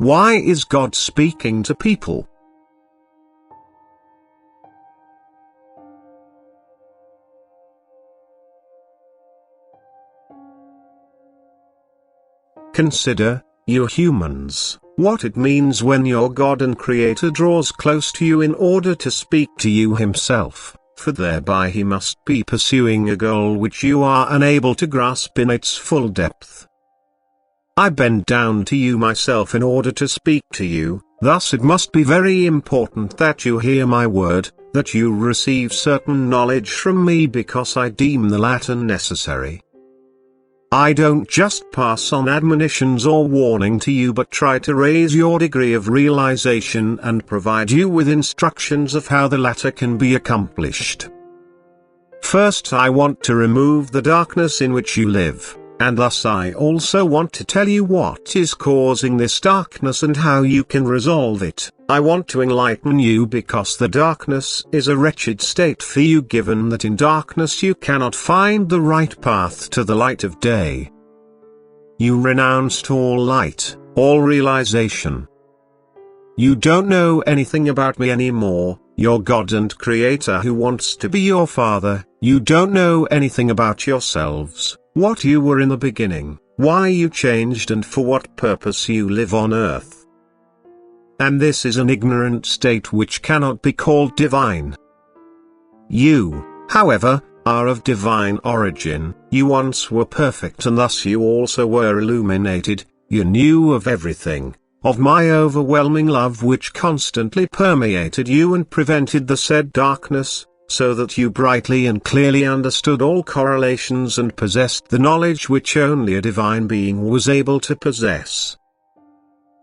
Why is God speaking to people? Consider, you humans, what it means when your God and Creator draws close to you in order to speak to you himself, for thereby he must be pursuing a goal which you are unable to grasp in its full depth. I bend down to you myself in order to speak to you, thus it must be very important that you hear my word, that you receive certain knowledge from me because I deem the latter necessary. I don't just pass on admonitions or warning to you but try to raise your degree of realization and provide you with instructions of how the latter can be accomplished. First, I want to remove the darkness in which you live, and thus I also want to tell you what is causing this darkness and how you can resolve it. I want to enlighten you because the darkness is a wretched state for you, given that in darkness you cannot find the right path to the light of day. You renounced all light, all realization. You don't know anything about me anymore, your God and Creator who wants to be your Father. You don't know anything about yourselves, what you were in the beginning, why you changed and for what purpose you live on earth. And this is an ignorant state which cannot be called divine. You, however, are of divine origin. You once were perfect and thus you also were illuminated. You knew of everything, of my overwhelming love which constantly permeated you and prevented the said darkness, so that you brightly and clearly understood all correlations and possessed the knowledge which only a divine being was able to possess.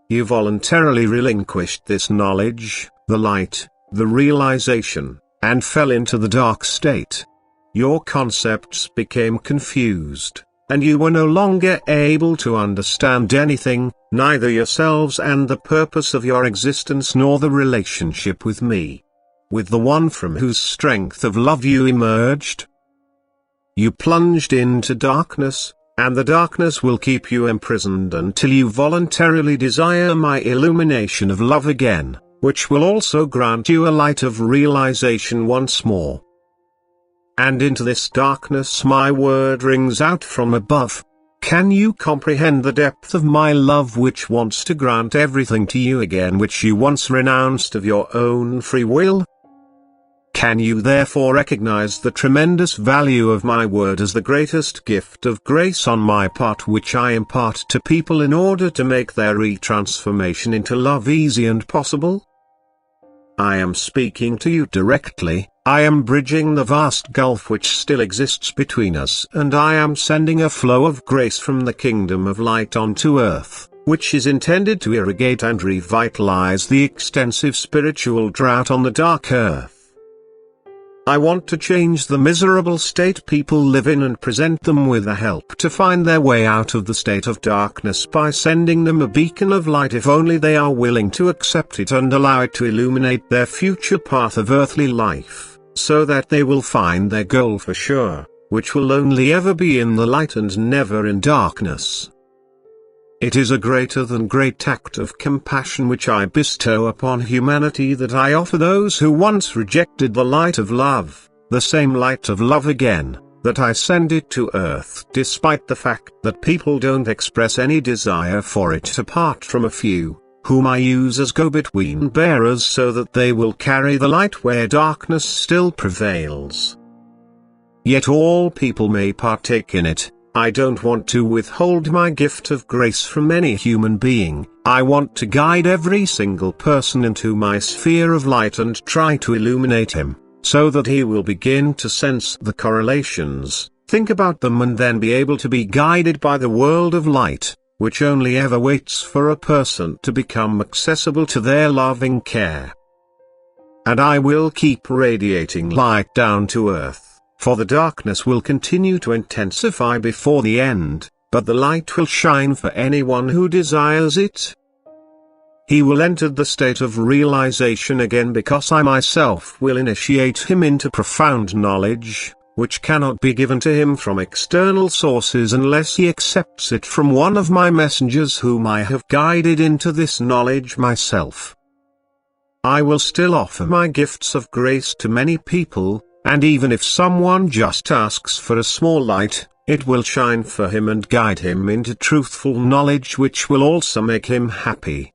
You voluntarily relinquished this knowledge, the light, the realization, and fell into the dark state. Your concepts became confused, and you were no longer able to understand anything, neither yourselves and the purpose of your existence nor the relationship with me, with the one from whose strength of love you emerged. You plunged into darkness, and the darkness will keep you imprisoned until you voluntarily desire my illumination of love again, which will also grant you a light of realization once more. And into this darkness my word rings out from above. Can you comprehend the depth of my love which wants to grant everything to you again which you once renounced of your own free will? Can you therefore recognize the tremendous value of my word as the greatest gift of grace on my part which I impart to people in order to make their retransformation into love easy and possible? I am speaking to you directly, I am bridging the vast gulf which still exists between us, and I am sending a flow of grace from the kingdom of light onto earth, which is intended to irrigate and revitalize the extensive spiritual drought on the dark earth. I want to change the miserable state people live in and present them with the help to find their way out of the state of darkness by sending them a beacon of light if only they are willing to accept it and allow it to illuminate their future path of earthly life, so that they will find their goal for sure, which will only ever be in the light and never in darkness. It is a greater than great act of compassion which I bestow upon humanity that I offer those who once rejected the light of love, the same light of love again, that I send it to earth despite the fact that people don't express any desire for it apart from a few, whom I use as go-between bearers so that they will carry the light where darkness still prevails. Yet all people may partake in it. I don't want to withhold my gift of grace from any human being. I want to guide every single person into my sphere of light and try to illuminate him, so that he will begin to sense the correlations, think about them and then be able to be guided by the world of light, which only ever waits for a person to become accessible to their loving care. And I will keep radiating light down to earth. For the darkness will continue to intensify before the end, but the light will shine for anyone who desires it. He will enter the state of realization again because I myself will initiate him into profound knowledge, which cannot be given to him from external sources unless he accepts it from one of my messengers whom I have guided into this knowledge myself. I will still offer my gifts of grace to many people, and even if someone just asks for a small light, it will shine for him and guide him into truthful knowledge which will also make him happy.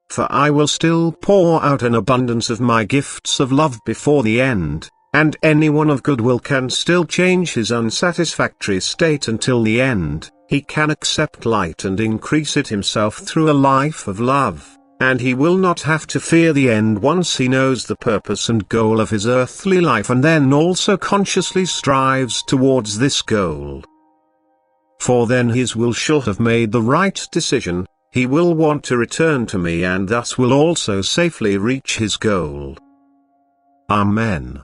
For I will still pour out an abundance of my gifts of love before the end, and anyone of goodwill can still change his unsatisfactory state until the end. He can accept light and increase it himself through a life of love, and he will not have to fear the end once he knows the purpose and goal of his earthly life and then also consciously strives towards this goal. For then his will should have made the right decision. He will want to return to me and thus will also safely reach his goal. Amen.